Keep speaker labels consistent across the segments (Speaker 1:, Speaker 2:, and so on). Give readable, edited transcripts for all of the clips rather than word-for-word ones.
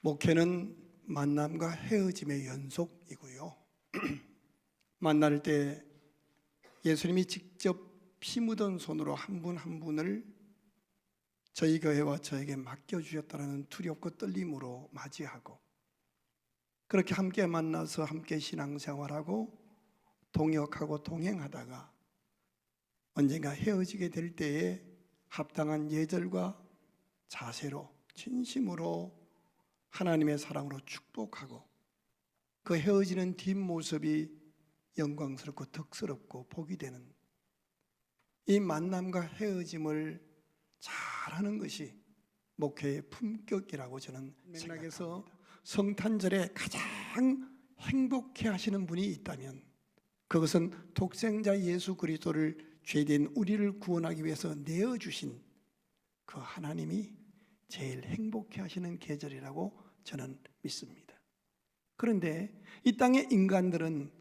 Speaker 1: 목회는 만남과 헤어짐의 연속이고요. 만날 때 예수님이 직접 피 묻은 손으로 한 분 한 분을 저희 교회와 저에게 맡겨주셨다는 두렵고 떨림으로 맞이하고, 그렇게 함께 만나서 함께 신앙생활하고 동역하고 동행하다가 언젠가 헤어지게 될 때에 합당한 예절과 자세로 진심으로 하나님의 사랑으로 축복하고, 그 헤어지는 뒷모습이 영광스럽고 덕스럽고 복이 되는 이 만남과 헤어짐을 잘하는 것이 목회의 품격이라고 저는 생각해서, 성탄절에 가장 행복해 하시는 분이 있다면 그것은 독생자 예수 그리스도를 죄된 우리를 구원하기 위해서 내어주신 그 하나님이 제일 행복해 하시는 계절이라고 저는 믿습니다. 그런데 이 땅의 인간들은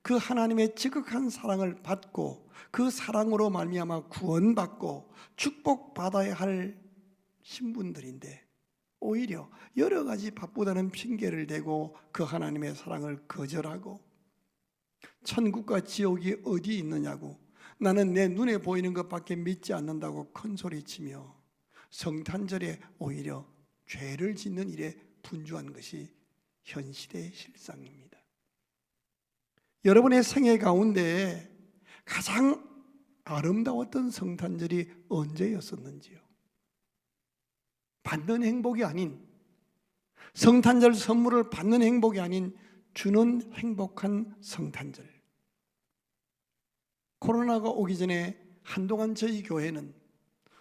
Speaker 1: 그 하나님의 지극한 사랑을 받고 그 사랑으로 말미암아 구원받고 축복받아야 할 신분들인데, 오히려 여러 가지 바쁘다는 핑계를 대고 그 하나님의 사랑을 거절하고, 천국과 지옥이 어디 있느냐고, 나는 내 눈에 보이는 것밖에 믿지 않는다고 큰소리치며 성탄절에 오히려 죄를 짓는 일에 분주한 것이 현 시대의 실상입니다. 여러분의 생애 가운데 가장 아름다웠던 성탄절이 언제였었는지요? 받는 행복이 아닌, 성탄절 선물을 받는 행복이 아닌 주는 행복한 성탄절. 코로나가 오기 전에 한동안 저희 교회는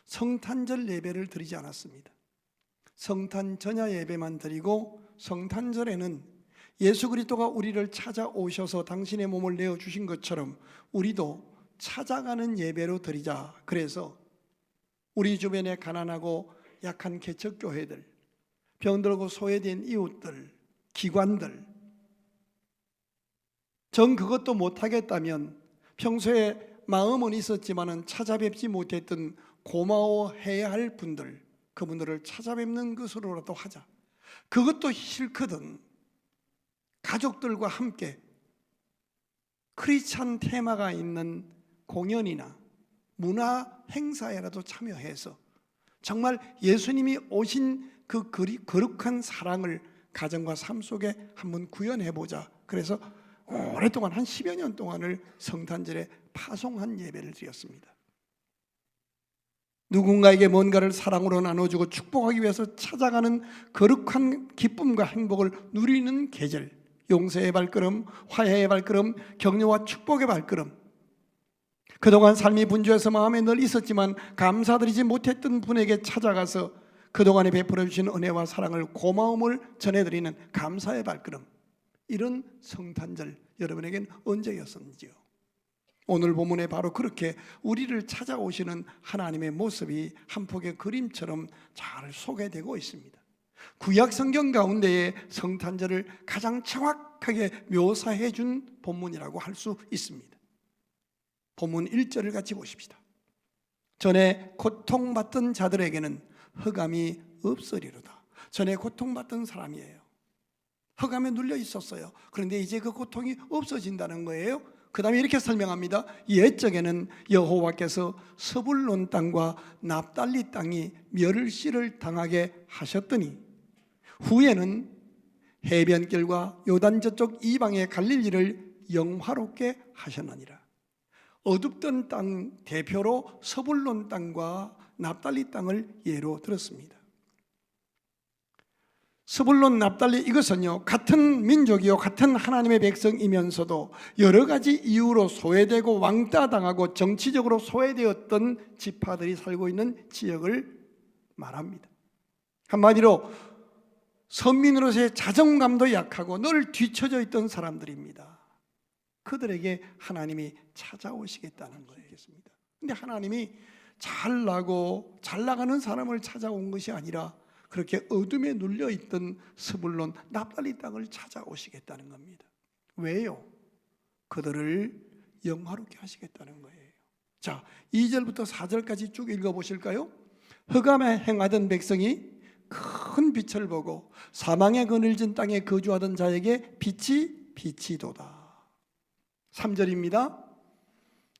Speaker 1: 성탄절 예배를 드리지 않았습니다. 성탄 전야 예배만 드리고, 성탄절에는 예수 그리스도가 우리를 찾아오셔서 당신의 몸을 내어주신 것처럼 우리도 찾아가는 예배로 드리자. 그래서 우리 주변에 가난하고 약한 개척교회들, 병들고 소외된 이웃들, 기관들, 정 그것도 못하겠다면 평소에 마음은 있었지만은 찾아뵙지 못했던 고마워해야 할 분들, 그분들을 찾아뵙는 것으로라도 하자. 그것도 싫거든 가족들과 함께 크리스찬 테마가 있는 공연이나 문화 행사에라도 참여해서 정말 예수님이 오신 그 거룩한 사랑을 가정과 삶 속에 한번 구현해보자. 그래서 오랫동안 한 10여 년 동안을 성탄절에 파송한 예배를 드렸습니다. 누군가에게 뭔가를 사랑으로 나눠주고 축복하기 위해서 찾아가는 거룩한 기쁨과 행복을 누리는 계절, 용서의 발걸음, 화해의 발걸음, 격려와 축복의 발걸음. 그동안 삶이 분주해서 마음에 늘 있었지만 감사드리지 못했던 분에게 찾아가서 그동안에 베풀어 주신 은혜와 사랑을, 고마움을 전해드리는 감사의 발걸음. 이런 성탄절 여러분에겐 언제였었는지요? 오늘 본문에 바로 그렇게 우리를 찾아오시는 하나님의 모습이 한 폭의 그림처럼 잘 소개되고 있습니다. 구약 성경 가운데에 성탄절을 가장 정확하게 묘사해 준 본문이라고 할 수 있습니다. 본문 1절을 같이 보십시다. 전에 고통받던 자들에게는 흑암이 없으리로다. 전에 고통받던 사람이에요. 흑암에 눌려 있었어요. 그런데 이제 그 고통이 없어진다는 거예요. 그 다음에 이렇게 설명합니다. 옛적에는 여호와께서 스불론 땅과 납달리 땅이 멸실을 당하게 하셨더니 후에는 해변길과 요단 저쪽 이방의 갈릴리를 영화롭게 하셨느니라. 어둡던 땅 대표로 스불론 땅과 납달리 땅을 예로 들었습니다. 스불론, 납달리, 이것은요 같은 민족이요 같은 하나님의 백성이면서도 여러 가지 이유로 소외되고 왕따당하고 정치적으로 소외되었던 지파들이 살고 있는 지역을 말합니다. 한마디로 선민으로서의 자존감도 약하고 늘 뒤처져 있던 사람들입니다. 그들에게 하나님이 찾아오시겠다는 거였습니다. 그런데 하나님이 잘나고 잘 나가는 사람을 찾아온 것이 아니라 그렇게 어둠에 눌려있던 스불론, 납달리 땅을 찾아오시겠다는 겁니다. 왜요? 그들을 영화롭게 하시겠다는 거예요. 자, 2절부터 4절까지 쭉 읽어보실까요? 흑암에 행하던 백성이 큰 빛을 보고 사망의 그늘진 땅에 거주하던 자에게 빛이 비치도다. 3절입니다.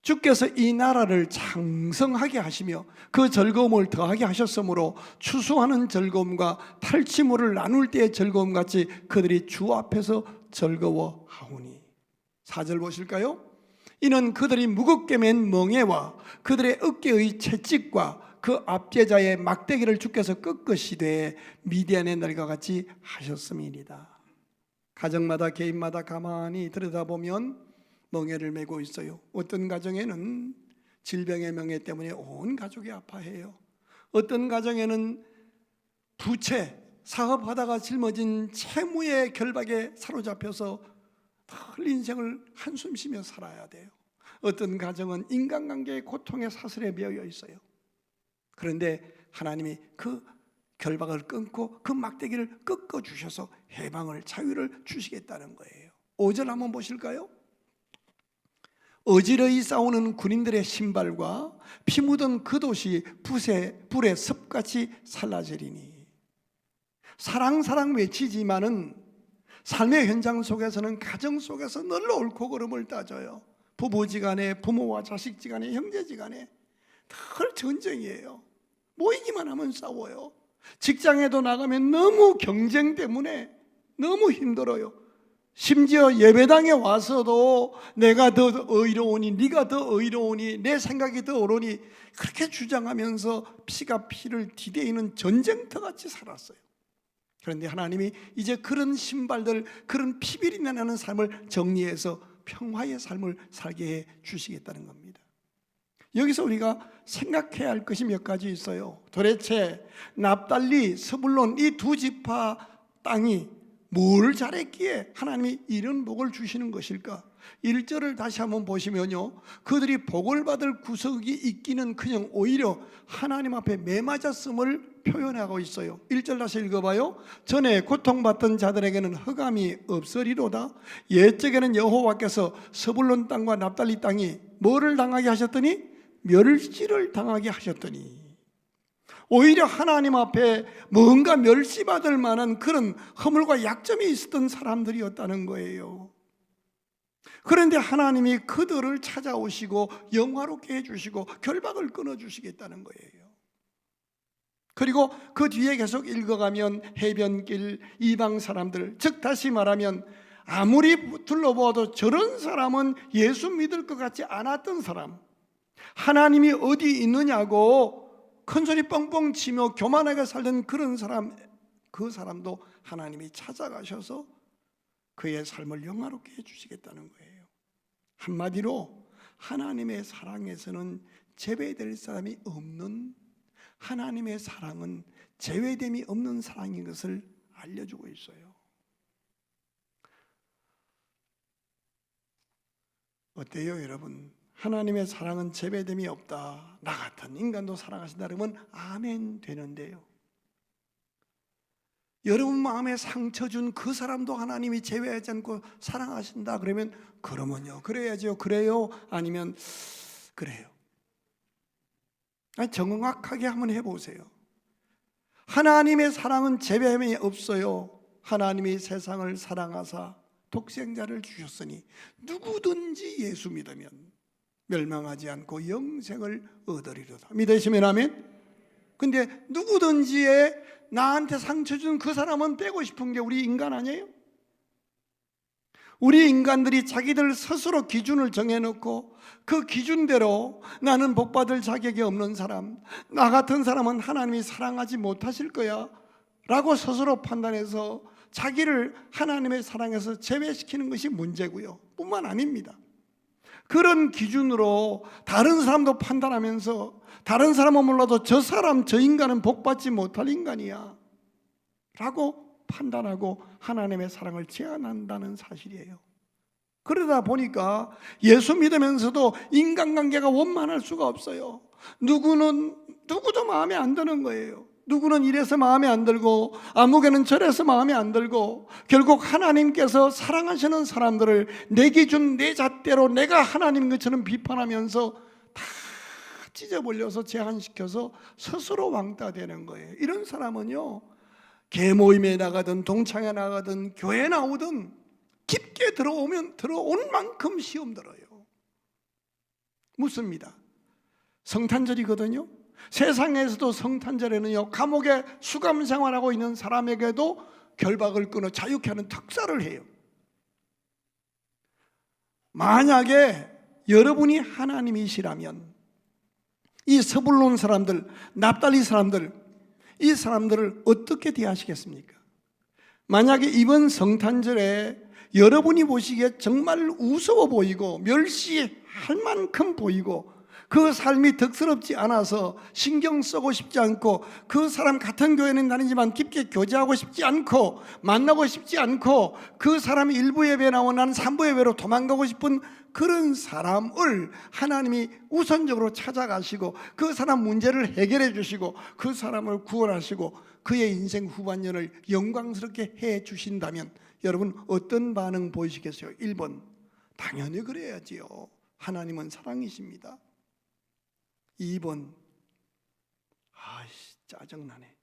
Speaker 1: 주께서 이 나라를 장성하게 하시며 그 즐거움을 더하게 하셨으므로 추수하는 즐거움과 탈취물을 나눌 때의 즐거움 같이 그들이 주 앞에서 즐거워하오니. 4절 보실까요? 이는 그들이 무겁게 맨 멍에와 그들의 어깨의 채찍과 그 압제자의 막대기를 주께서 꺾으시되 미디안의 날과 같이 하셨음이니이다. 가정마다 개인마다 가만히 들여다보면 멍에를 메고 있어요. 어떤 가정에는 질병의 멍에 때문에 온 가족이 아파해요. 어떤 가정에는 부채, 사업하다가 짊어진 채무의 결박에 사로잡혀서 늘 인생을 한숨 쉬며 살아야 돼요. 어떤 가정은 인간관계의 고통의 사슬에 매여 있어요. 그런데 하나님이 그 결박을 끊고 그 막대기를 꺾어주셔서 해방을, 자유를 주시겠다는 거예요. 5절 한번 보실까요? 어지러이 싸우는 군인들의 신발과 피 묻은 그 도시 불에 습같이 살라지리니. 사랑 사랑 외치지만은 삶의 현장 속에서는 가정 속에서 늘 옳고 그름을 따져요. 부부지간에, 부모와 자식지간에, 형제지간에 늘 전쟁이에요. 모이기만 하면 싸워요. 직장에도 나가면 너무 경쟁 때문에 너무 힘들어요. 심지어 예배당에 와서도 내가 더 의로우니, 네가 더 의로우니, 내 생각이 더 옳으니 그렇게 주장하면서 피가 피를 디대이는 전쟁터같이 살았어요. 그런데 하나님이 이제 그런 신발들, 그런 피비린내 나는 삶을 정리해서 평화의 삶을 살게 해 주시겠다는 겁니다. 여기서 우리가 생각해야 할 것이 몇 가지 있어요. 도대체 납달리, 스불론 이 두 지파 땅이 뭘 잘했기에 하나님이 이런 복을 주시는 것일까? 1절을 다시 한번 보시면요, 그들이 복을 받을 구석이 있기는 그냥 오히려 하나님 앞에 매맞았음을 표현하고 있어요. 1절 다시 읽어봐요. 전에 고통받던 자들에게는 흑암이 없으리로다. 옛적에는 여호와께서 스불론 땅과 납달리 땅이 뭐를 당하게 하셨더니 멸시를 당하게 하셨더니, 오히려 하나님 앞에 뭔가 멸시받을 만한 그런 허물과 약점이 있었던 사람들이었다는 거예요. 그런데 하나님이 그들을 찾아오시고 영화롭게 해주시고 결박을 끊어주시겠다는 거예요. 그리고 그 뒤에 계속 읽어가면 해변길 이방 사람들, 즉 다시 말하면 아무리 둘러보아도 저런 사람은 예수 믿을 것 같지 않았던 사람, 하나님이 어디 있느냐고 큰소리 뻥뻥 치며 교만하게 살던 그런 사람, 그 사람도 하나님이 찾아가셔서 그의 삶을 영화롭게 해주시겠다는 거예요. 한마디로 하나님의 사랑에서는 제외될 사람이 없는, 하나님의 사랑은 제외됨이 없는 사랑인 것을 알려주고 있어요. 어때요, 여러분? 하나님의 사랑은 제외됨이 없다. 나 같은 인간도 사랑하신다 그러면 아멘 되는데요, 여러분 마음에 상처 준 그 사람도 하나님이 제외하지 않고 사랑하신다 그러면 그러면요, 그래야죠. 그래요? 아니면 그래요? 아니, 정확하게 한번 해보세요. 하나님의 사랑은 제외함이 없어요. 하나님이 세상을 사랑하사 독생자를 주셨으니 누구든지 예수 믿으면 멸망하지 않고 영생을 얻으리로다. 믿으시면 아멘? 근데 누구든지의 나한테 상처 준 그 사람은 빼고 싶은 게 우리 인간 아니에요? 우리 인간들이 자기들 스스로 기준을 정해놓고 그 기준대로 나는 복받을 자격이 없는 사람, 나 같은 사람은 하나님이 사랑하지 못하실 거야 라고 스스로 판단해서 자기를 하나님의 사랑에서 제외시키는 것이 문제고요, 뿐만 아닙니다. 그런 기준으로 다른 사람도 판단하면서 다른 사람은 몰라도 저 사람, 저 인간은 복받지 못할 인간이야 라고 판단하고 하나님의 사랑을 제한한다는 사실이에요. 그러다 보니까 예수 믿으면서도 인간관계가 원만할 수가 없어요. 누구도 마음에 안 드는 거예요. 누구는 이래서 마음에 안 들고 아무개는 저래서 마음에 안 들고, 결국 하나님께서 사랑하시는 사람들을 내 기준, 내 잣대로 내가 하나님 것처럼 비판하면서 다 찢어버려서 제한시켜서 스스로 왕따 되는 거예요. 이런 사람은요, 계모임에 나가든 동창회 나가든 교회 나오든 깊게 들어오면 들어온 만큼 시험 들어요. 묻습니다. 성탄절이거든요. 세상에서도 성탄절에는요, 감옥에 수감 생활하고 있는 사람에게도 결박을 끊어 자유케 하는 특사를 해요. 만약에 여러분이 하나님이시라면 이 스불론 사람들, 납달리 사람들, 이 사람들을 어떻게 대하시겠습니까? 만약에 이번 성탄절에 여러분이 보시기에 정말 우스워 보이고 멸시할 만큼 보이고 그 삶이 덕스럽지 않아서 신경 쓰고 싶지 않고 그 사람 같은 교회는 다니지만 깊게 교제하고 싶지 않고 만나고 싶지 않고 그 사람이 일부 예배에 나오고 나는 3부 예배로 도망가고 싶은 그런 사람을 하나님이 우선적으로 찾아가시고 그 사람 문제를 해결해 주시고 그 사람을 구원하시고 그의 인생 후반년을 영광스럽게 해 주신다면 여러분 어떤 반응 보이시겠어요? 1번, 당연히 그래야지요. 하나님은 사랑이십니다. 2번, 아이씨 짜증나네.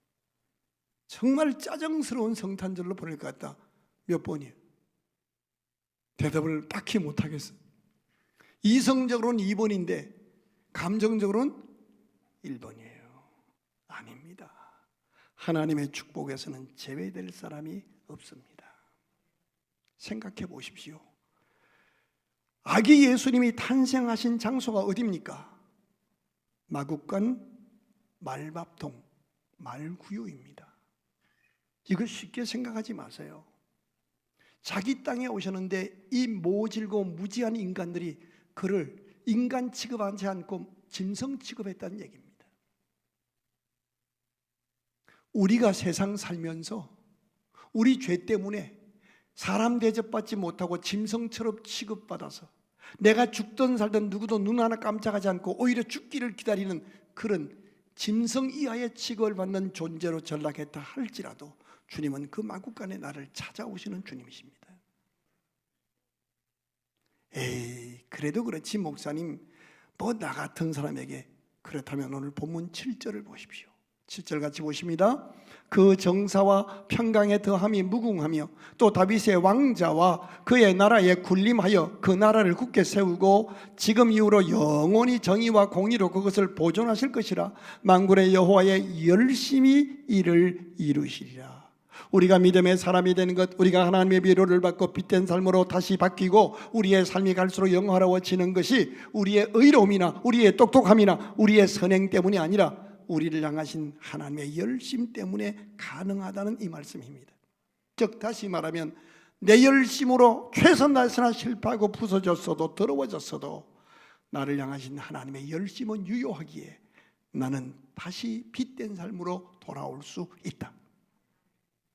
Speaker 1: 정말 짜증스러운 성탄절로 보낼 것 같다. 몇 번이에요? 대답을 딱히 못하겠어. 이성적으로는 2번인데 감정적으로는 1번이에요. 아닙니다. 하나님의 축복에서는 제외될 사람이 없습니다. 생각해 보십시오. 아기 예수님이 탄생하신 장소가 어디입니까? 마국간 말밥통, 말구유입니다. 이거 쉽게 생각하지 마세요. 자기 땅에 오셨는데 이 모질고 무지한 인간들이 그를 인간 취급하지 않고 짐승 취급했다는 얘기입니다. 우리가 세상 살면서 우리 죄 때문에 사람 대접받지 못하고 짐승처럼 취급받아서 내가 죽든 살든 누구도 눈 하나 깜짝하지 않고 오히려 죽기를 기다리는 그런 짐승 이하의 취급을 받는 존재로 전락했다 할지라도 주님은 그 마국간에 나를 찾아오시는 주님이십니다. 에이, 그래도 그렇지 목사님, 뭐 나 같은 사람에게. 그렇다면 오늘 본문 7절을 보십시오. 7절 같이 보십니다. 그 정사와 평강의 더함이 무궁하며 또 다윗의 왕자와 그의 나라에 군림하여 그 나라를 굳게 세우고 지금 이후로 영원히 정의와 공의로 그것을 보존하실 것이라. 만군의 여호와의 열심히 이를 이루시리라. 우리가 믿음의 사람이 되는 것, 우리가 하나님의 위로를 받고 빛된 삶으로 다시 바뀌고 우리의 삶이 갈수록 영화로워지는 것이 우리의 의로움이나 우리의 똑똑함이나 우리의 선행 때문이 아니라 우리를 향하신 하나님의 열심 때문에 가능하다는 이 말씀입니다. 즉 다시 말하면 내 열심으로 최선 다해서나 실패하고 부서졌어도 더러워졌어도 나를 향하신 하나님의 열심은 유효하기에 나는 다시 빛된 삶으로 돌아올 수 있다.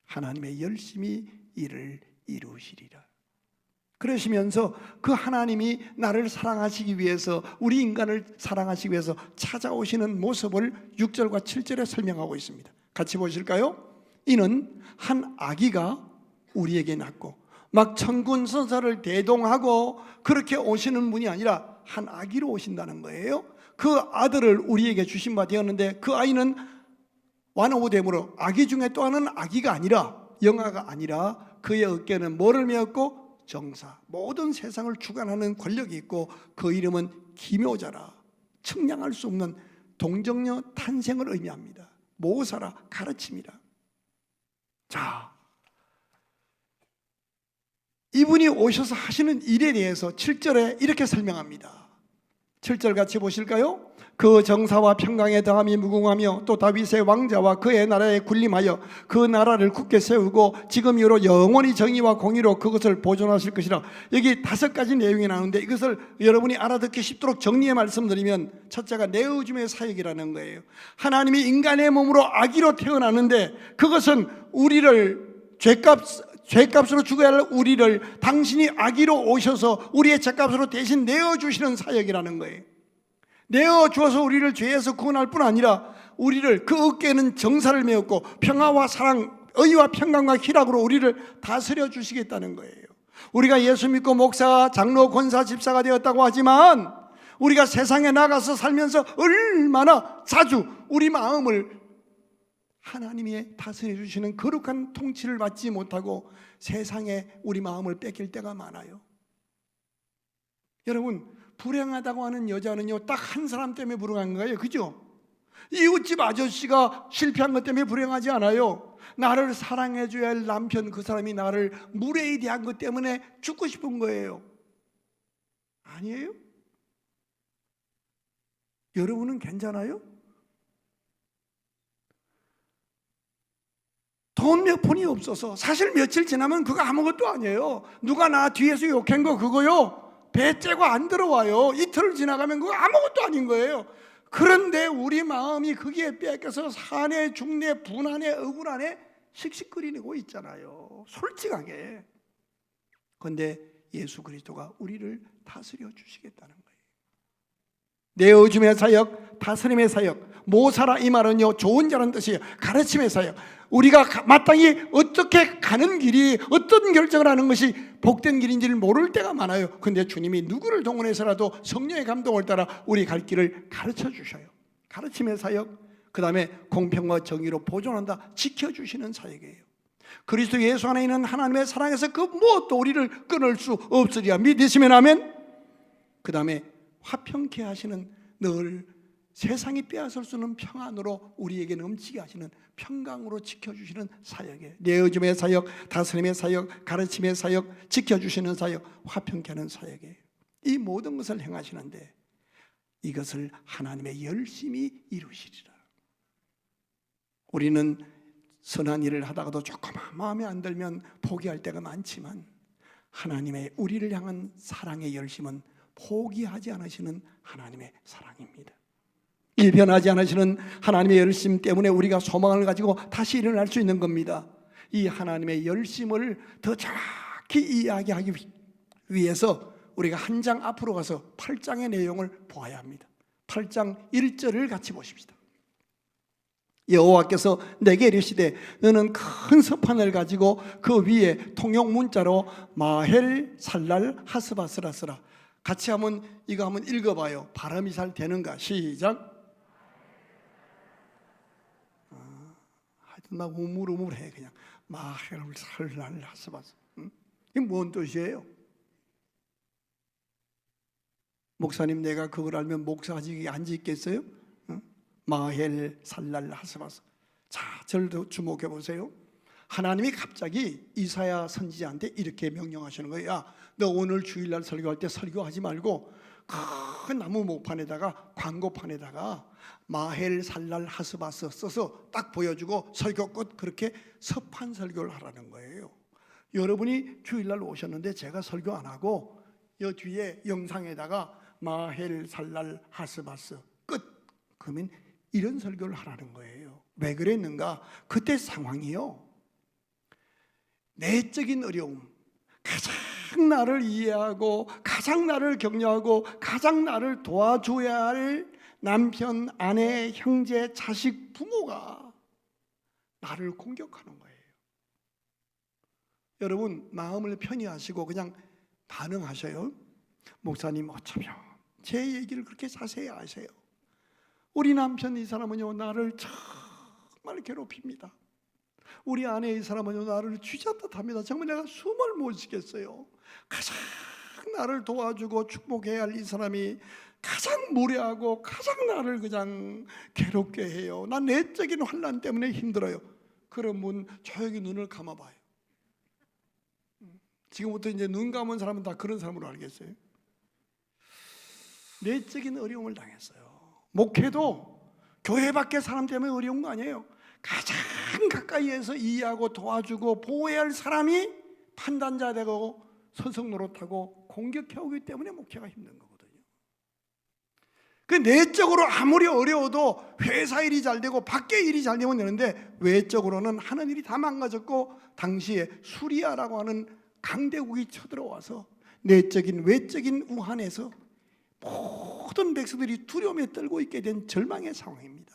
Speaker 1: 하나님의 열심히 이를 이루시리라. 그러시면서 그 하나님이 나를 사랑하시기 위해서, 우리 인간을 사랑하시기 위해서 찾아오시는 모습을 6절과 7절에 설명하고 있습니다. 같이 보실까요? 이는 한 아기가 우리에게 낳고 막 천군 천사를 대동하고 그렇게 오시는 분이 아니라 한 아기로 오신다는 거예요. 그 아들을 우리에게 주신 바 되었는데 그 아이는 완오됨으로 아기 중에 또 하나는 아기가 아니라, 영아가 아니라 그의 어깨는 뭐를 메었고? 정사, 모든 세상을 주관하는 권력이 있고 그 이름은 기묘자라. 측량할 수 없는 동정녀 탄생을 의미합니다. 모사라, 가르침이라. 자, 이분이 오셔서 하시는 일에 대해서 7절에 이렇게 설명합니다. 7절 같이 보실까요? 그 정사와 평강의 더함이 무궁하며 또 다윗의 왕자와 그의 나라에 군림하여 그 나라를 굳게 세우고 지금 이후로 영원히 정의와 공의로 그것을 보존하실 것이라. 여기 5가지 내용이 나오는데 이것을 여러분이 알아듣기 쉽도록 정리해 말씀드리면, 첫째가 내어줌의 사역이라는 거예요. 하나님이 인간의 몸으로 아기로 태어나는데 그것은 우리를 죄값으로 죽어야 할 우리를 당신이 아기로 오셔서 우리의 죄값으로 대신 내어주시는 사역이라는 거예요. 내어주어서 우리를 죄에서 구원할 뿐 아니라 우리를, 그 어깨에는 정사를 메었고 평화와 사랑, 의와 평강과 희락으로 우리를 다스려 주시겠다는 거예요. 우리가 예수 믿고 목사, 장로, 권사, 집사가 되었다고 하지만 우리가 세상에 나가서 살면서 얼마나 자주 우리 마음을 하나님이 다스려 주시는 거룩한 통치를 받지 못하고 세상에 우리 마음을 뺏길 때가 많아요. 여러분, 불행하다고 하는 여자는요, 딱 한 사람 때문에 불행한 거예요. 그죠? 이웃집 아저씨가 실패한 것 때문에 불행하지 않아요. 나를 사랑해줘야 할 남편, 그 사람이 나를 무례히 대한 것 때문에 죽고 싶은 거예요. 아니에요? 여러분은 괜찮아요? 돈 몇 푼이 없어서 사실 며칠 지나면 그거 아무것도 아니에요. 누가 나 뒤에서 욕한 거 그거요, 배 째고 안 들어와요. 이틀 지나가면 그거 아무것도 아닌 거예요. 그런데 우리 마음이 거기에 뺏겨서 산에 중내 분안에 억울하네 씩씩거리고 있잖아요. 솔직하게. 그런데 예수 그리스도가 우리를 다스려 주시겠다는 거예요. 내어줌의 사역, 다스림의 사역. 모사라 이 말은요, 좋은 자라는 뜻이에요. 가르침의 사역. 우리가 마땅히 어떻게 가는 길이, 어떤 결정을 하는 것이 복된 길인지를 모를 때가 많아요. 그런데 주님이 누구를 동원해서라도 성령의 감동을 따라 우리 갈 길을 가르쳐 주셔요. 가르침의 사역, 그 다음에 공평과 정의로 보존한다, 지켜주시는 사역이에요. 그리스도 예수 안에 있는 하나님의 사랑에서 그 무엇도 우리를 끊을 수 없으리라 믿으시면 아멘. 그 다음에 화평케 하시는, 늘 세상이 빼앗을 수 없는 평안으로 우리에게 넘치게 하시는, 평강으로 지켜주시는 사역이에요. 내어줌의 사역, 다스림의 사역, 가르침의 사역, 지켜주시는 사역, 화평케 하는 사역이에요. 이 모든 것을 행하시는데 이것을 하나님의 열심히 이루시리라. 우리는 선한 일을 하다가도 조금 마음에 안 들면 포기할 때가 많지만 하나님의 우리를 향한 사랑의 열심은 포기하지 않으시는 하나님의 사랑입니다. 일변하지 않으시는 하나님의 열심 때문에 우리가 소망을 가지고 다시 일어날 수 있는 겁니다. 이 하나님의 열심을 더 정확히 이야기하기 위해서 우리가 한 장 앞으로 가서 8장의 내용을 보아야 합니다. 8장 1절을 같이 보십시다. 여호와께서 내게 이르시되 너는 큰 서판을 가지고 그 위에 통용 문자로 마헬 살랄 하스바스라 쓰라. 같이 한번 이거 한번 읽어봐요. 발음이 잘 되는가? 시작. 하여튼 막 우물우물해. 그냥 마헬 살랄 하스바스. 이게 뭔 뜻이에요? 목사님, 내가 그걸 알면 목사직에 앉아 있겠어요? 마헬 살랄 하스바스. 자, 저를 주목해 보세요. 하나님이 갑자기 이사야 선지자한테 이렇게 명령하시는 거예요. 야, 너 오늘 주일날 설교할 때 설교하지 말고 큰 나무 목판에다가, 광고판에다가 마헬 살랄 하스바스 써서 딱 보여주고 설교 끝 그렇게 서판 설교를 하라는 거예요. 여러분이 주일날 오셨는데 제가 설교 안 하고 여 뒤에 영상에다가 마헬 살랄 하스바스 끝, 그러면 이런 설교를 하라는 거예요. 왜 그랬는가? 그때 상황이요, 내적인 어려움, 가장 나를 이해하고 가장 나를 격려하고 가장 나를 도와줘야 할 남편, 아내, 형제, 자식, 부모가 나를 공격하는 거예요. 여러분, 마음을 편히 하시고 그냥 반응하셔요. 목사님, 어쩌면 제 얘기를 그렇게 자세히 아세요? 우리 남편 이 사람은요 나를 정말 괴롭힙니다. 우리 아내 이 사람은요 나를 쥐잡듯합니다. 정말 내가 숨을 못 쉬겠어요. 가장 나를 도와주고 축복해야 할 이 사람이 가장 무례하고 가장 나를 그냥 괴롭게 해요. 난 내적인 환난 때문에 힘들어요. 그러면 조용히 눈을 감아봐요. 지금부터 이제 눈 감은 사람은 다 그런 사람으로 알겠어요. 내적인 어려움을 당했어요. 목회도 교회 밖에 사람 때문에 어려운 거 아니에요. 가장 가까이에서 이해하고 도와주고 보호해야 할 사람이 판단자 되고 선성 노릇하고 공격해오기 때문에 목회가 힘든 거거든요. 그 내적으로 아무리 어려워도 회사 일이 잘 되고 밖에 일이 잘 되면 되는데 외적으로는 하는 일이 다 망가졌고 당시에 수리아라고 하는 강대국이 쳐들어와서 내적인 외적인 우한에서 모든 백성들이 두려움에 떨고 있게 된 절망의 상황입니다.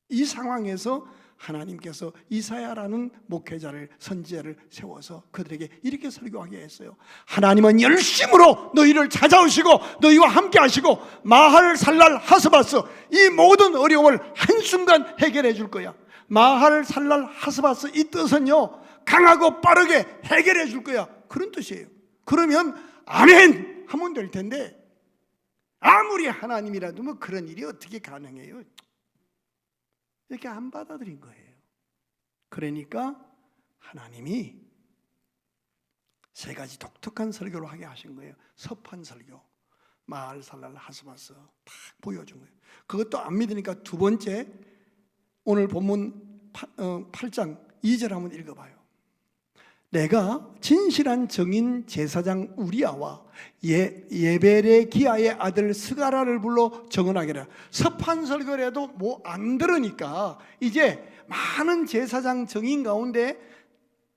Speaker 1: 이 상황에서 하나님께서 이사야라는 목회자를, 선지자를 세워서 그들에게 이렇게 설교하게 했어요. 하나님은 열심으로 너희를 찾아오시고 너희와 함께 하시고 마할 살랄 하스바스 이 모든 어려움을 한순간 해결해 줄 거야. 마할 살랄 하스바스, 이 뜻은요, 강하고 빠르게 해결해 줄 거야, 그런 뜻이에요. 그러면 아멘 하면 될 텐데, 아무리 하나님이라도 뭐 그런 일이 어떻게 가능해요? 이렇게 안 받아들인 거예요. 그러니까 하나님이 세 가지 독특한 설교를 하게 하신 거예요. 섭한 설교, 마할 살랄 하스바스 딱 보여준 거예요. 그것도 안 믿으니까 두 번째, 오늘 본문 8장 2절 한번 읽어봐요. 내가 진실한 정인 제사장 우리아와 예벨의 기아의 아들 스가라를 불러 정언하게라. 섭한 설교를 해도 뭐 안 들으니까 이제 많은 제사장 정인 가운데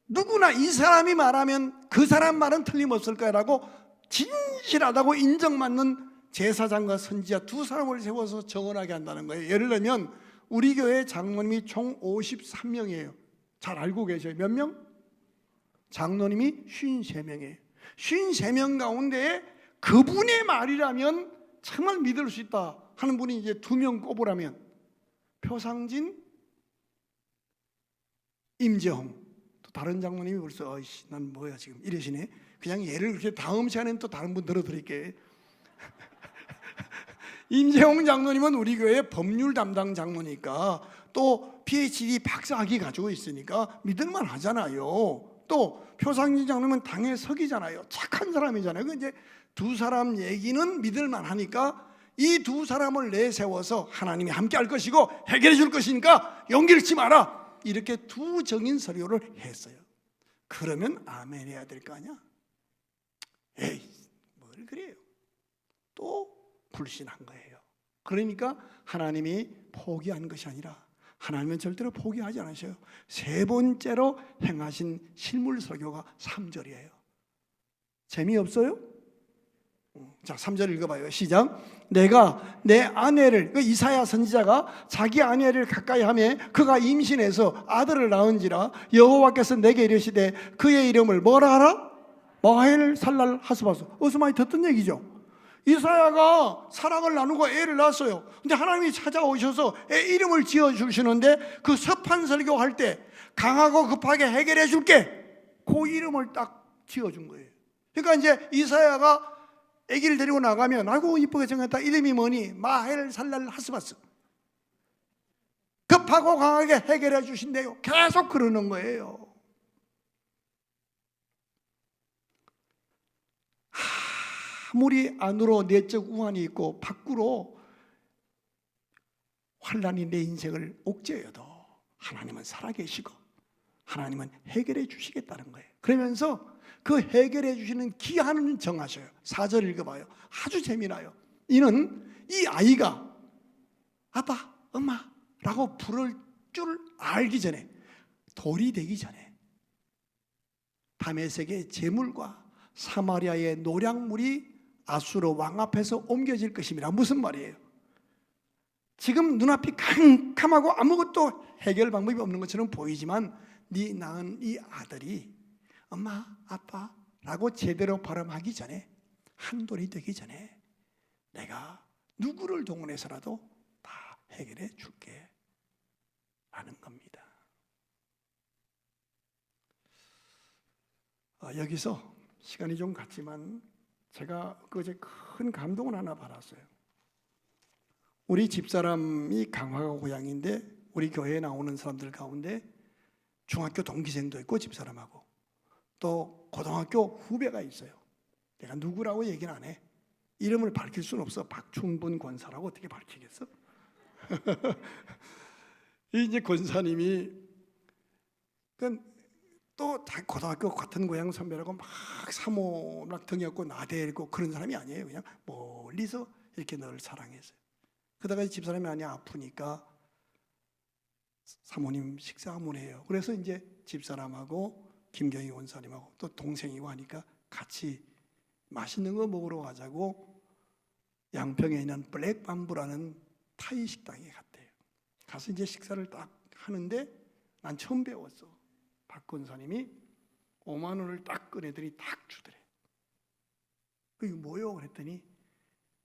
Speaker 1: 누구나 이 사람이 말하면 그 사람 말은 틀림없을 거라고 진실하다고 인정받는 제사장과 선지자 두 사람을 세워서 정언하게 한다는 거예요. 예를 들면 우리 교회 장로님이 총 53명이에요. 잘 알고 계셔요. 몇 명? 장로님이 53명이에요. 53명 가운데 그분의 말이라면 정말 믿을 수 있다 하는 분이 이제 2명 꼽으라면 표상진, 임재홍. 또 다른 장로님이 벌써 난 뭐야 지금 이러시네. 그냥 예를 그렇게 다음 시간에는 또 다른 분 들어드릴게요. 임재홍 장로님은 우리 교회 법률 담당 장로니까 또 PhD 박사학위 가지고 있으니까 믿을만 하잖아요. 또 표상진 장로님은 당의 석이잖아요. 착한 사람이잖아요. 그 이제 두 사람 얘기는 믿을만 하니까 이 두 사람을 내세워서 하나님이 함께 할 것이고 해결해 줄 것이니까 용기 잃지 마라, 이렇게 두 정인 설교를 했어요. 그러면 아멘 해야 될 거 아니야? 에이, 뭘 그래요? 또 불신한 거예요. 그러니까 하나님이 포기한 것이 아니라 하나님은 절대로 포기하지 않으셔요. 세 번째로 행하신 실물 설교가 3절이에요. 재미없어요? 자, 3절 읽어봐요. 시작. 내가 내 아내를, 그 이사야 선지자가 자기 아내를 가까이 하며 그가 임신해서 아들을 낳은지라 여호와께서 내게 이르시되 그의 이름을 뭐라 하라? 마헬 살랄 하스바스. 어디서 많이 듣던 얘기죠. 이사야가 사랑을 나누고 애를 낳았어요. 근데 하나님이 찾아오셔서 애 이름을 지어주시는데 그 섭한 설교할 때 강하고 급하게 해결해 줄게, 그 이름을 딱 지어준 거예요. 그러니까 이제 이사야가 아기를 데리고 나가면 아이고 이쁘게 생겼다, 이름이 뭐니? 마헬 살랄 하스바스. 급하고 강하게 해결해 주신대요. 계속 그러는 거예요. 아무리 안으로 내적 우환이 있고 밖으로 환란이 내 인생을 옥죄어도 하나님은 살아계시고 하나님은 해결해 주시겠다는 거예요. 그러면서 그 해결해 주시는 기한을 정하셔요. 4절 읽어봐요. 아주 재미나요. 이는 이 아이가 아빠, 엄마라고 부를 줄 알기 전에, 돌이 되기 전에 다메섹의 제물과 사마리아의 노략물이 아수르 왕 앞에서 옮겨질 것입니다. 무슨 말이에요? 지금 눈앞이 캄캄하고 아무것도 해결 방법이 없는 것처럼 보이지만 네 낳은 이 아들이 엄마, 아빠라고 제대로 발음하기 전에, 한돌이 되기 전에 내가 누구를 동원해서라도 다 해결해 줄게 라는 겁니다. 여기서 시간이 좀 갔지만 제가 그제 큰 감동을 하나 받았어요. 우리 집사람이 강화가 고향인데 우리 교회에 나오는 사람들 가운데 중학교 동기생도 있고 집사람하고 또 고등학교 후배가 있어요. 내가 누구라고 얘기는 안 해. 이름을 밝힐 수는 없어. 박충분 권사라고 어떻게 밝히겠어? 이제 권사님이 또 고등학교 같은 고향 선배라고 막 사모 막 등이었고 나대고 그런 사람이 아니에요. 그냥 멀리서 이렇게 늘 사랑했어요. 그러다가 집사람이 아프니까 사모님 식사 한번 해요. 그래서 이제 집사람하고 김경희 원사님하고 또 동생이고 하니까 같이 맛있는 거 먹으러 가자고 양평에 있는 블랙밤부라는 타이 식당에 갔대요. 가서 이제 식사를 딱 하는데 난 처음 배웠어. 박 권사님이 5만 원을 딱 꺼내더니 딱 주더래. 이거 뭐요? 그랬더니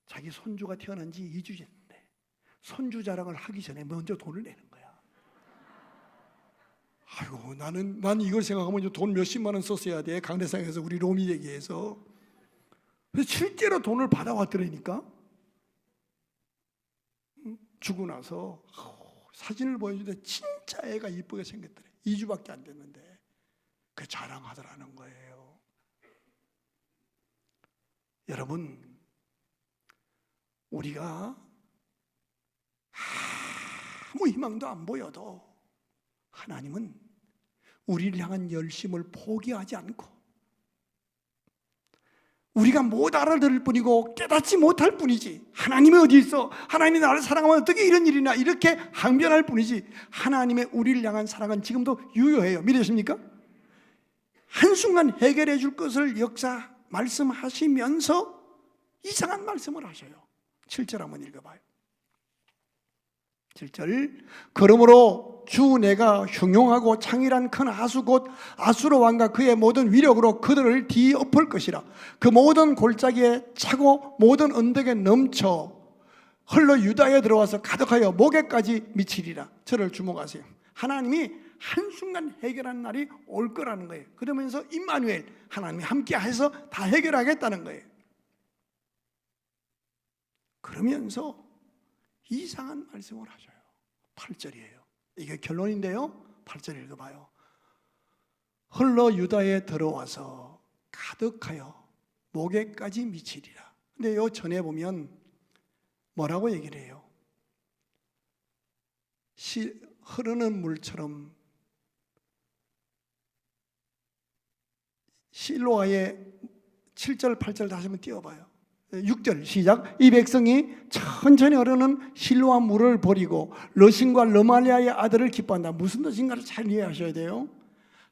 Speaker 1: 자기 손주가 태어난 지 2주 됐는데 손주 자랑을 하기 전에 먼저 돈을 내는 거야. 아이고, 난 이걸 생각하면 돈 몇십만 원 썼어야 돼. 강대상에서 우리 로미 얘기해서. 실제로 돈을 받아왔더라니까. 주고 나서 사진을 보여주는데 진짜 애가 이쁘게 생겼더래. 2주밖에 안 됐는데 그 자랑하더라는 거예요. 여러분, 우리가 아무 희망도 안 보여도 하나님은 우리를 향한 열심을 포기하지 않고, 우리가 못 알아들을 뿐이고 깨닫지 못할 뿐이지, 하나님이 어디 있어? 하나님이 나를 사랑하면 어떻게 이런 일이나, 이렇게 항변할 뿐이지, 하나님의 우리를 향한 사랑은 지금도 유효해요. 믿으십니까? 한순간 해결해 줄 것을 역사 말씀하시면서 이상한 말씀을 하셔요. 7절 한번 읽어봐요. 7절, 그러므로 주 내가 흉용하고 창일한 큰 하수 곧 아수르 왕과 그의 모든 위력으로 그들을 뒤엎을 것이라. 그 모든 골짜기에 차고 모든 언덕에 넘쳐 흘러 유다에 들어와서 가득하여 목에까지 미치리라. 저를 주목하세요. 하나님이 한순간 해결하는 날이 올 거라는 거예요. 그러면서 임마누엘, 하나님이 함께 해서 다 해결하겠다는 거예요. 그러면서 이상한 말씀을 하셔요. 8절이에요. 이게 결론인데요, 8절 읽어봐요. 흘러 유다에 들어와서 가득하여 목에까지 미치리라. 근데 요 전에 보면 뭐라고 얘기를 해요? 흐르는 물처럼 실로아의 7절 8절 다시 한번 띄워봐요. 6절 시작. 이 백성이 천천히 흐르는 실로아 물을 버리고 러신과 르말리아의 아들을 기뻐한다. 무슨 뜻인가를 잘 이해하셔야 돼요.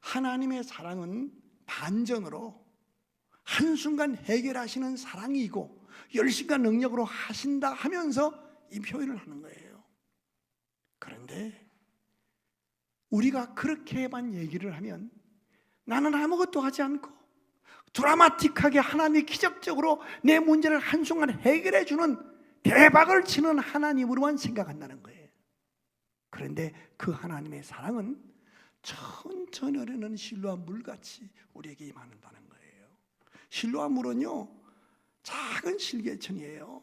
Speaker 1: 하나님의 사랑은 반전으로 한순간 해결하시는 사랑이고 열심과 능력으로 하신다 하면서 이 표현을 하는 거예요. 그런데 우리가 그렇게만 얘기를 하면 나는 아무것도 하지 않고 드라마틱하게 하나님이 기적적으로 내 문제를 한순간 해결해 주는 대박을 치는 하나님으로만 생각한다는 거예요. 그런데 그 하나님의 사랑은 천천히 흐르는 실로아 물같이 우리에게 임한다는 거예요. 실로아 물은요, 작은 실개천이에요.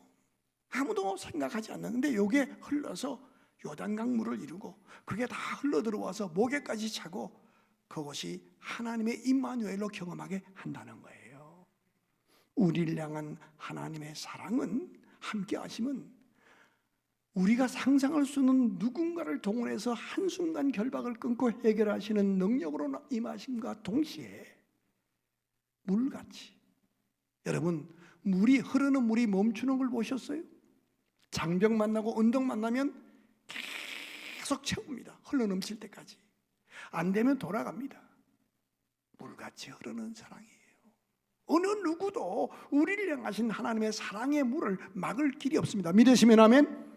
Speaker 1: 아무도 생각하지 않는데 이게 흘러서 요단강 물을 이루고 그게 다 흘러 들어와서 목에까지 차고 그것이 하나님의 임마누엘로 경험하게 한다는 거예요. 우리를 향한 하나님의 사랑은 함께 하시면 우리가 상상할 수 없는 누군가를 동원해서 한순간 결박을 끊고 해결하시는 능력으로 임하심과 동시에 물같이, 여러분, 흐르는 물이 멈추는 걸 보셨어요? 장병 만나고 언덕 만나면 계속 채웁니다. 흘러넘칠 때까지. 안 되면 돌아갑니다. 물같이 흐르는 사랑이에요. 어느 누구도 우리를 향하신 하나님의 사랑의 물을 막을 길이 없습니다. 믿으시면 아멘.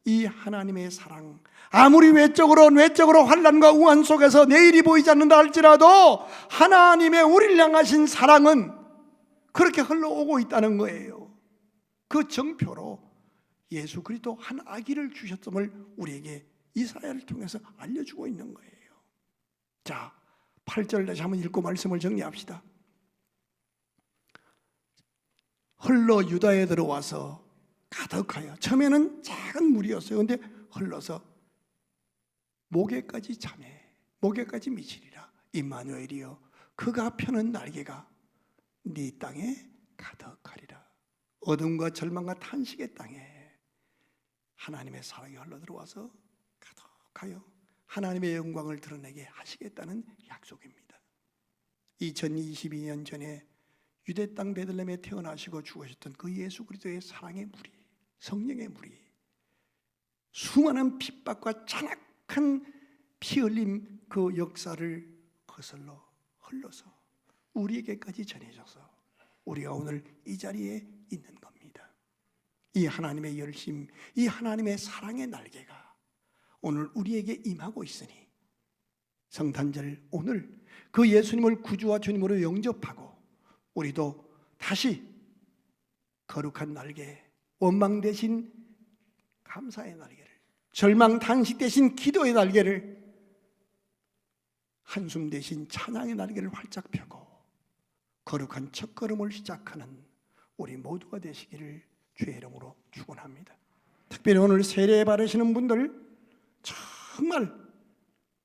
Speaker 1: 이 하나님의 사랑, 아무리 외적으로 환난과 우한 속에서 내일이 보이지 않는다 할지라도 하나님의 우리를 향하신 사랑은 그렇게 흘러오고 있다는 거예요. 그 정표로 예수 그리스도 한 아기를 주셨음을 우리에게 이사야를 통해서 알려주고 있는 거예요. 자, 8절 다시 한번 읽고 말씀을 정리합시다. 흘러 유다에 들어와서 가득하여, 처음에는 작은 물이었어요. 그런데 흘러서 목에까지 차매, 목에까지 미치리라. 임마누엘이여, 그가 펴는 날개가 네 땅에 가득하리라. 어둠과 절망과 탄식의 땅에 하나님의 사랑이 흘러 들어와서 가득하여 하나님의 영광을 드러내게 하시겠다는 약속입니다. 2022년 전에 유대 땅 베들레헴에 태어나시고 죽으셨던 그 예수 그리스도의 사랑의 물이, 성령의 물이 수많은 핍박과 잔악한 피 흘림 그 역사를 거슬러 흘러서 우리에게까지 전해져서 우리가 오늘 이 자리에 있는 겁니다. 이 하나님의 열심, 이 하나님의 사랑의 날개가 오늘 우리에게 임하고 있으니 성탄절 오늘 그 예수님을 구주와 주님으로 영접하고 우리도 다시 거룩한 날개, 원망 대신 감사의 날개를, 절망 탄식 대신 기도의 날개를 한숨 대신 찬양의 날개를 활짝 펴고 거룩한 첫걸음을 시작하는 우리 모두가 되시기를 주의 이름으로 축원합니다. 특별히 오늘 세례 받으시는 분들 정말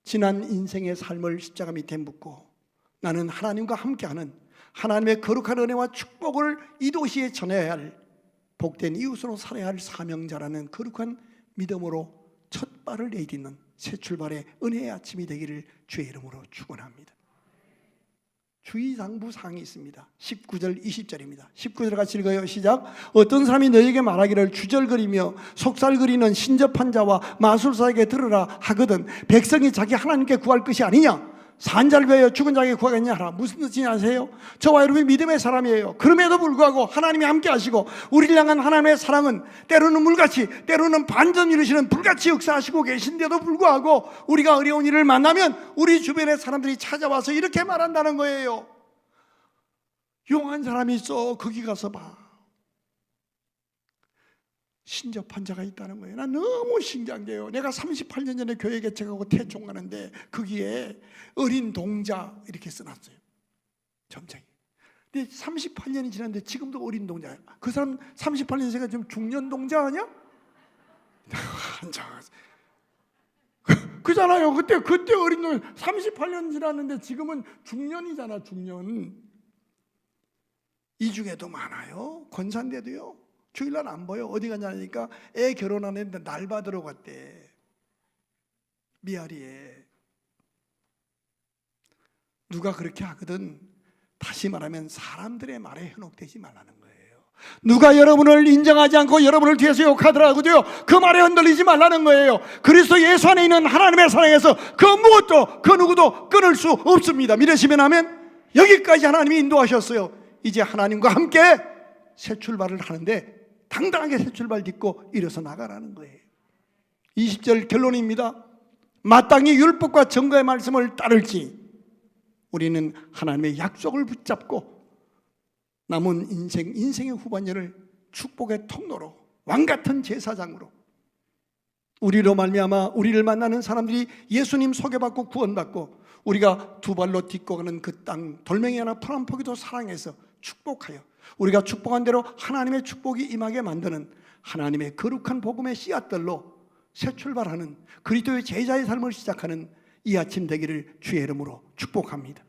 Speaker 1: 지난 인생의 삶을 십자가 밑에 묻고 나는 하나님과 함께하는 하나님의 거룩한 은혜와 축복을 이 도시에 전해야 할 복된 이웃으로 살아야 할 사명자라는 거룩한 믿음으로 첫 발을 내딛는 새 출발의 은혜의 아침이 되기를 주의 이름으로 축원합니다. 주의장부 사항이 있습니다. 19절 20절입니다 19절 같이 읽어요. 시작. 어떤 사람이 너에게 말하기를 주절거리며 속살거리는 신접한 자와 마술사에게 들으라 하거든 백성이 자기 하나님께 구할 것이 아니냐? 산 자를 위하여 죽은 자에게 구하겠냐 하라. 무슨 뜻인지 아세요? 저와 여러분이 믿음의 사람이에요. 그럼에도 불구하고 하나님이 함께 하시고 우리를 향한 하나님의 사랑은 때로는 물같이 때로는 반전 이루시는 불같이 역사하시고 계신데도 불구하고 우리가 어려운 일을 만나면 우리 주변의 사람들이 찾아와서 이렇게 말한다는 거예요. 용한 사람이 있어. 거기 가서 봐. 신접한 자가 있다는 거예요. 난 너무 신기한 게요. 내가 38년 전에 교회 개척하고 태종 가는데 거기에 어린 동자 이렇게 써놨어요. 점장이. 근데 38년이 지났는데 지금도 어린 동자예요. 그 사람 38년 생각 지금 중년 동자 아니야? 그잖아요. 그때 어린 동자 38년 지났는데 지금은 중년이잖아. 중년. 이 중에도 많아요. 권산대도요. 주일날 안 보여. 어디 갔냐니까 애 결혼하는데 날 받으러 갔대. 미아리에. 누가 그렇게 하거든 다시 말하면 사람들의 말에 현혹되지 말라는 거예요. 누가 여러분을 인정하지 않고 여러분을 뒤에서 욕하더라고요. 그 말에 흔들리지 말라는 거예요. 그리스도 예수 안에 있는 하나님의 사랑에서 그 무엇도 그 누구도 끊을 수 없습니다. 믿으시면 하면 여기까지 하나님이 인도하셨어요. 이제 하나님과 함께 새 출발을 하는데 당당하게 새 출발 딛고 일어서 나가라는 거예요. 20절 결론입니다. 마땅히 율법과 정과의 말씀을 따를지 우리는 하나님의 약속을 붙잡고 남은 인생의 후반년을 축복의 통로로 왕같은 제사장으로 우리로 말미암아 우리를 만나는 사람들이 예수님 소개받고 구원받고 우리가 두 발로 딛고 가는 그 땅 돌멩이 하나 풀 한 포기도 사랑해서 축복하여 우리가 축복한 대로 하나님의 축복이 임하게 만드는 하나님의 거룩한 복음의 씨앗들로 새 출발하는 그리스도의 제자의 삶을 시작하는 이 아침 되기를 주의 이름으로 축복합니다.